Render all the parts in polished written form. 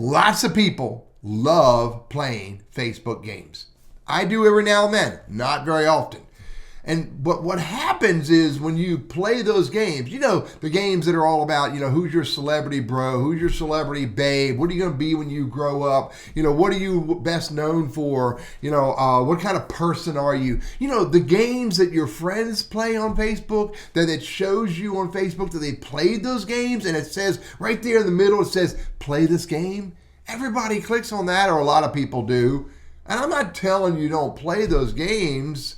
Lots of people love playing Facebook games. I do every now and then, not very often. But what happens is when you play those games, the games that are all about, who's your celebrity bro, who's your celebrity babe, what are you going to be when you grow up, what are you best known for, what kind of person are you? The games that your friends play on Facebook, that it shows you on Facebook that they played those games, and it says right there in the middle, it says, play this game. Everybody clicks on that, or a lot of people do. And I'm not telling you don't play those games.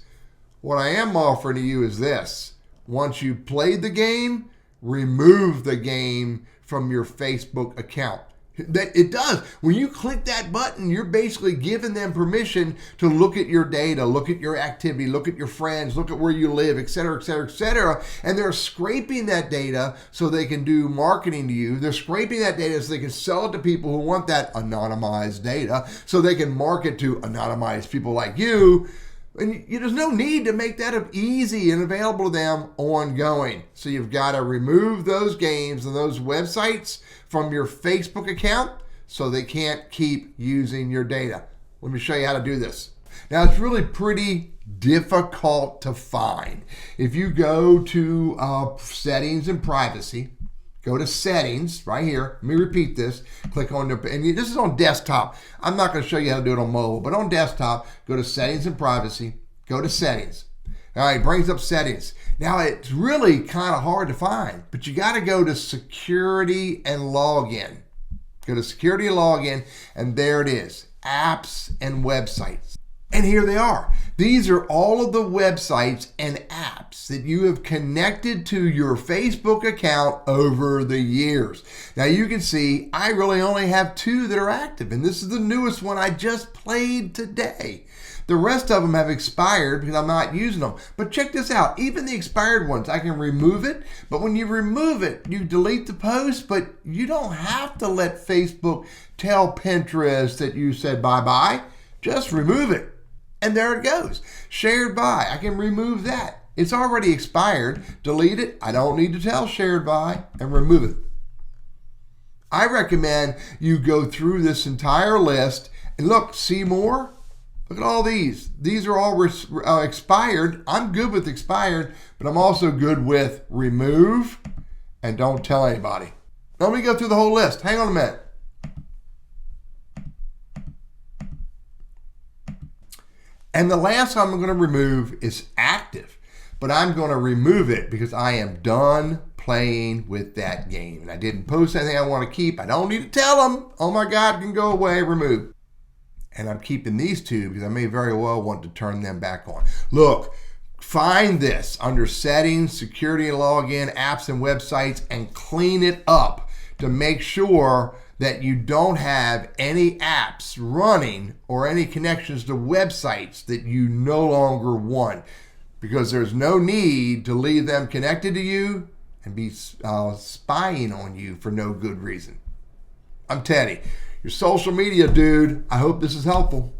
What I am offering to you is this. Once you've played the game, remove the game from your Facebook account. It does. When you click that button, you're basically giving them permission to look at your data, look at your activity, look at your friends, look at where you live, et cetera, et cetera, et cetera. And they're scraping that data so they can do marketing to you. They're scraping that data so they can sell it to people who want that anonymized data, so they can market to anonymized people like you. And there's no need to make that easy and available to them ongoing. So you've got to remove those games and those websites from your Facebook account so they can't keep using your data. Let me show you how to do this. Now, it's really pretty difficult to find. If you go to settings and privacy, go to settings right here. Let me repeat this. Click on this is on desktop. I'm not going to show you how to do it on mobile, but on desktop, go to settings and privacy. Go to settings. All right, brings up settings. Now, it's really kind of hard to find, but you got to go to security and login. Go to security and login, and there it is. Apps and websites. And here they are. These are all of the websites and apps that you have connected to your Facebook account over the years. Now you can see I really only have 2 that are active, and this is the newest one I just played today. The rest of them have expired because I'm not using them. But check this out. Even the expired ones, I can remove it. But when you remove it, you delete the post, but you don't have to let Facebook tell Pinterest that you said bye-bye. Just remove it. And there it goes. Shared by. I can remove that. It's already expired. Delete it. I don't need to tell shared by, and remove it. I recommend you go through this entire list and look, see more. Look at all these. These are all expired. I'm good with expired, but I'm also good with remove and don't tell anybody. Now let me go through the whole list. Hang on a minute. And the last one I'm going to remove is active, but I'm going to remove it because I am done playing with that game. And I didn't post anything I want to keep. I don't need to tell them, oh my God, it can go away, remove. And I'm keeping these 2 because I may very well want to turn them back on. Look, find this under settings, security and login, apps and websites, and clean it up to make sure that you don't have any apps running or any connections to websites that you no longer want, because there's no need to leave them connected to you and be spying on you for no good reason. I'm Teddy, your social media dude. I hope this is helpful.